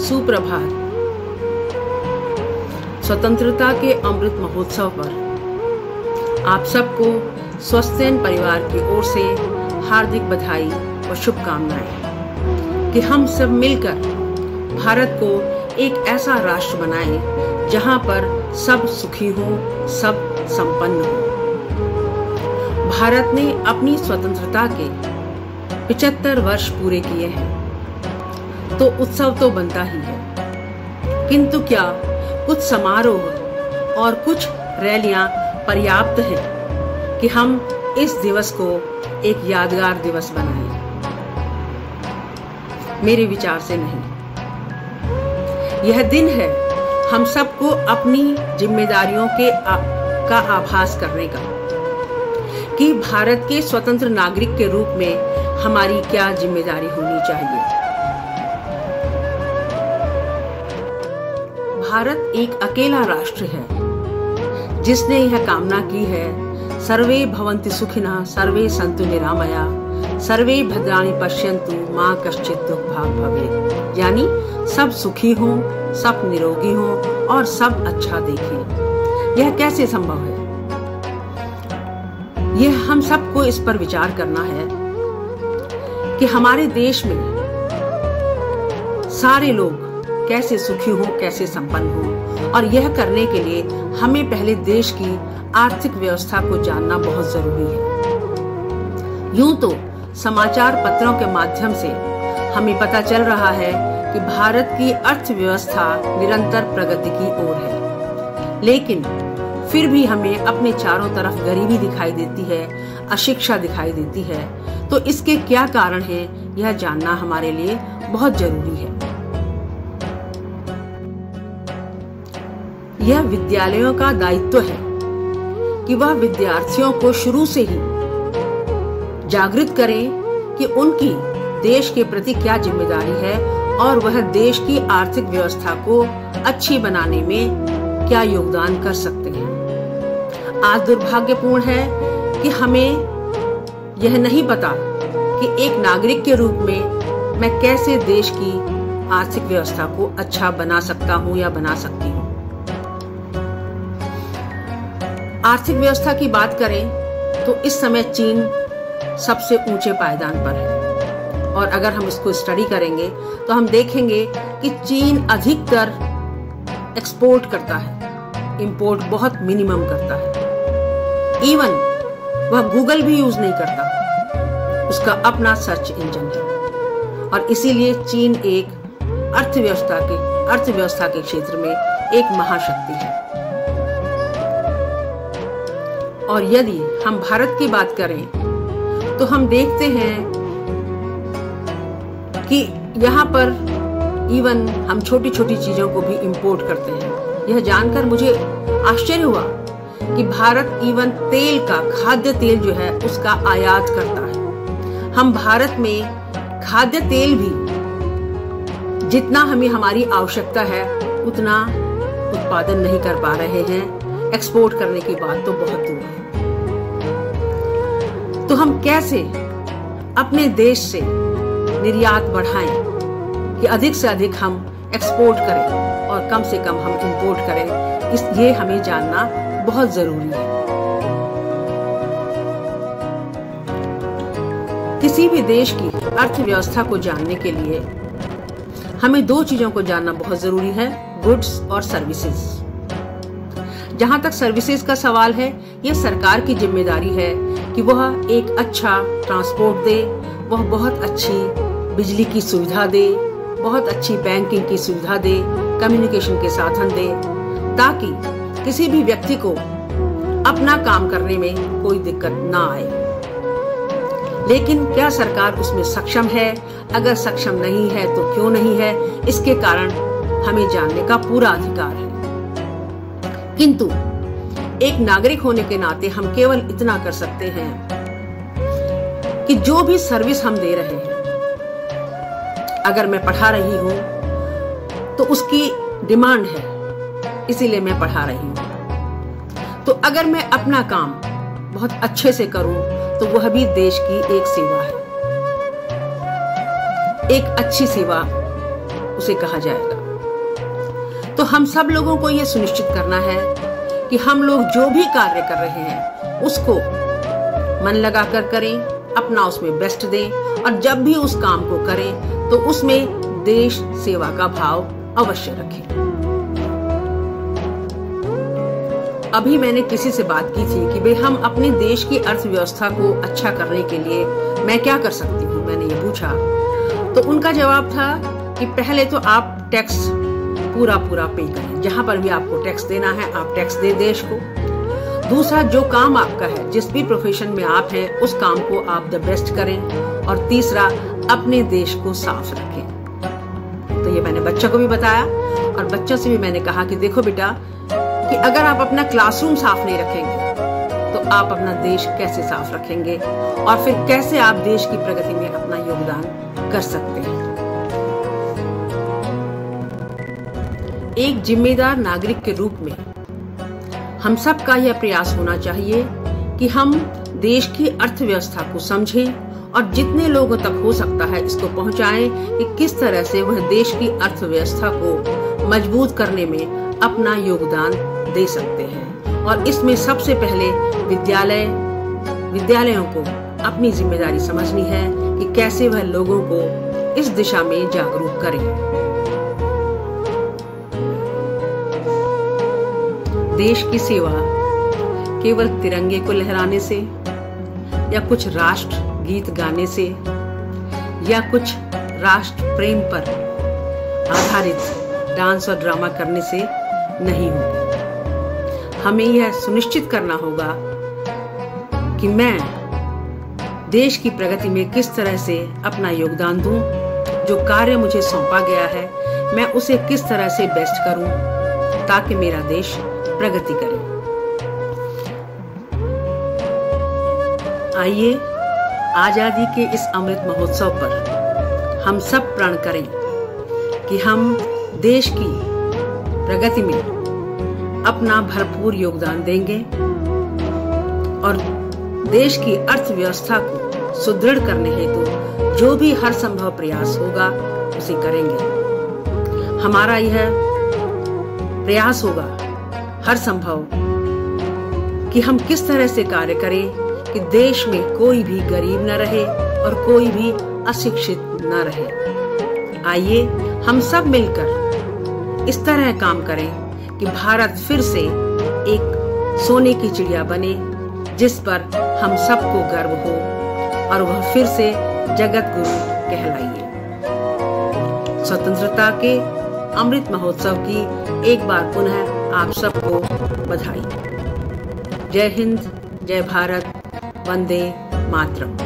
सुप्रभात। स्वतंत्रता के अमृत महोत्सव पर आप सबको स्वस्तिन परिवार की ओर से हार्दिक बधाई और शुभकामनाएं कि हम सब मिलकर भारत को एक ऐसा राष्ट्र बनाएं जहां पर सब सुखी हो, सब संपन्न हो। भारत ने अपनी स्वतंत्रता के 75 वर्ष पूरे किए हैं, तो उत्सव तो बनता ही है, किंतु क्या कुछ समारोह और कुछ रैलियां पर्याप्त हैं कि हम इस दिवस को एक यादगार दिवस बनाएं? मेरे विचार से नहीं। यह दिन है हम सबको अपनी जिम्मेदारियों का आभास करने का कि भारत के स्वतंत्र नागरिक के रूप में हमारी क्या जिम्मेदारी होनी चाहिए। भारत एक अकेला राष्ट्र है जिसने यह कामना की है, सर्वे भवन्तु सुखिनः, सर्वे सन्तु निरामया, सर्वे भद्राणि पश्यन्तु मा कश्चित् दुःखभाग् भवेत्। यानी सब सुखी हों, सब निरोगी हों और सब अच्छा देखें। यह कैसे संभव है? यह हम सबको इस पर विचार करना है कि हमारे देश में सारे लोग कैसे सुखी हो, कैसे संपन्न हो, और यह करने के लिए हमें पहले देश की आर्थिक व्यवस्था को जानना बहुत जरूरी है। यूं तो समाचार पत्रों के माध्यम से हमें पता चल रहा है कि भारत की अर्थव्यवस्था निरंतर प्रगति की ओर है, लेकिन फिर भी हमें अपने चारों तरफ गरीबी दिखाई देती है, अशिक्षा दिखाई देती है। तो इसके क्या कारण है, यह जानना हमारे लिए बहुत जरूरी है। यह विद्यालयों का दायित्व है कि वह विद्यार्थियों को शुरू से ही जागृत करें कि उनकी देश के प्रति क्या जिम्मेदारी है और वह देश की आर्थिक व्यवस्था को अच्छी बनाने में क्या योगदान कर सकते हैं। आज दुर्भाग्यपूर्ण है कि हमें यह नहीं पता कि एक नागरिक के रूप में मैं कैसे देश की आर्थिक व्यवस्था को अच्छा बना सकता हूं या बना सकती हूं। आर्थिक व्यवस्था की बात करें तो इस समय चीन सबसे ऊंचे पायदान पर है, और अगर हम इसको स्टडी करेंगे तो हम देखेंगे कि चीन अधिकतर एक्सपोर्ट करता है, इंपोर्ट बहुत मिनिमम करता है। इवन वह गूगल भी यूज नहीं करता, उसका अपना सर्च इंजन है, और इसीलिए चीन एक अर्थव्यवस्था के क्षेत्र में एक महाशक्ति है। और यदि हम भारत की बात करें तो हम देखते हैं कि यहाँ पर इवन हम छोटी छोटी चीजों को भी इंपोर्ट करते हैं। यह जानकर मुझे आश्चर्य हुआ कि भारत इवन तेल का, खाद्य तेल जो है उसका आयात करता है। हम भारत में खाद्य तेल भी जितना हमें हमारी आवश्यकता है उतना उत्पादन नहीं कर पा रहे हैं। एक्सपोर्ट करने की बात तो बहुत दूर है। तो हम कैसे अपने देश से निर्यात बढ़ाएं कि अधिक से अधिक हम एक्सपोर्ट करें और कम से कम हम इंपोर्ट करें, ये हमें जानना बहुत जरूरी है। किसी भी देश की अर्थव्यवस्था को जानने के लिए हमें दो चीजों को जानना बहुत जरूरी है, गुड्स और सर्विसेज। जहां तक सर्विसेज का सवाल है, यह सरकार की जिम्मेदारी है कि वह एक अच्छा ट्रांसपोर्ट दे, वह बहुत अच्छी बिजली की सुविधा दे, बहुत अच्छी बैंकिंग की सुविधा दे, कम्युनिकेशन के साधन दे, ताकि किसी भी व्यक्ति को अपना काम करने में कोई दिक्कत ना आए। लेकिन क्या सरकार उसमें सक्षम है? अगर सक्षम नहीं है तो क्यों नहीं है? इसके कारण हमें जानने का पूरा अधिकार है। किंतु एक नागरिक होने के नाते हम केवल इतना कर सकते हैं कि जो भी सर्विस हम दे रहे हैं, अगर मैं पढ़ा रही हूं तो उसकी डिमांड है, इसीलिए मैं पढ़ा रही हूं। तो अगर मैं अपना काम बहुत अच्छे से करूं तो वह भी देश की एक सेवा है, एक अच्छी सेवा उसे कहा जाएगा। तो हम सब लोगों को ये सुनिश्चित करना है कि हम लोग जो भी कार्य कर रहे हैं उसको मन लगाकर करें, अपना उसमें बेस्ट दें, और जब भी उस काम को करें तो उसमें देश सेवा का भाव अवश्य रखें। अभी मैंने किसी से बात की थी कि भाई हम अपने देश की अर्थव्यवस्था को अच्छा करने के लिए मैं क्या कर सकती हूँ, मैंने ये पूछा। तो उनका जवाब था कि पहले तो आप टैक्स पूरा पे करें, जहां पर भी आपको टैक्स देना है आप टैक्स दे देश को। दूसरा, जो काम आपका है, जिस भी प्रोफेशन में आप हैं, उस काम को आप द बेस्ट करें। और तीसरा, अपने देश को साफ रखें। तो ये मैंने बच्चों को भी बताया, और बच्चों से भी मैंने कहा कि देखो बेटा, कि अगर आप अपना क्लासरूम साफ नहीं रखेंगे तो आप अपना देश कैसे साफ रखेंगे, और फिर कैसे आप देश की प्रगति में अपना योगदान कर सकते हैं। एक जिम्मेदार नागरिक के रूप में हम सब का यह प्रयास होना चाहिए कि हम देश की अर्थव्यवस्था को समझें और जितने लोगों तक हो सकता है इसको पहुंचाएं कि किस तरह से वह देश की अर्थव्यवस्था को मजबूत करने में अपना योगदान दे सकते हैं। और इसमें सबसे पहले विद्यालयों को अपनी जिम्मेदारी समझनी है कि कैसे वह लोगों को इस दिशा में जागरूक करें। देश की सेवा केवल तिरंगे को लहराने से, या कुछ राष्ट्र गीत गाने से, या कुछ राष्ट्र प्रेम पर आधारित डांस और ड्रामा करने से नहीं होगी। हमें यह सुनिश्चित करना होगा कि मैं देश की प्रगति में किस तरह से अपना योगदान दूं, जो कार्य मुझे सौंपा गया है मैं उसे किस तरह से बेस्ट करूं ताकि मेरा देश प्रगति करे। आइए आजादी के इस अमृत महोत्सव पर हम सब प्रण करें कि हम देश की प्रगति में अपना भरपूर योगदान देंगे और देश की अर्थव्यवस्था को सुदृढ़ करने हेतु जो भी हर संभव प्रयास होगा उसे करेंगे। हमारा यह प्रयास होगा हर संभव कि हम किस तरह से कार्य करें कि देश में कोई भी गरीब न रहे और कोई भी अशिक्षित न रहे। आइए हम सब मिलकर इस तरह काम करें कि भारत फिर से एक सोने की चिड़िया बने जिस पर हम सबको गर्व हो और वह फिर से जगत गुरु कहलाइए। स्वतंत्रता के अमृत महोत्सव की एक बार पुनः आप सबको बधाई। जय हिंद, जय भारत, वंदे मातरम।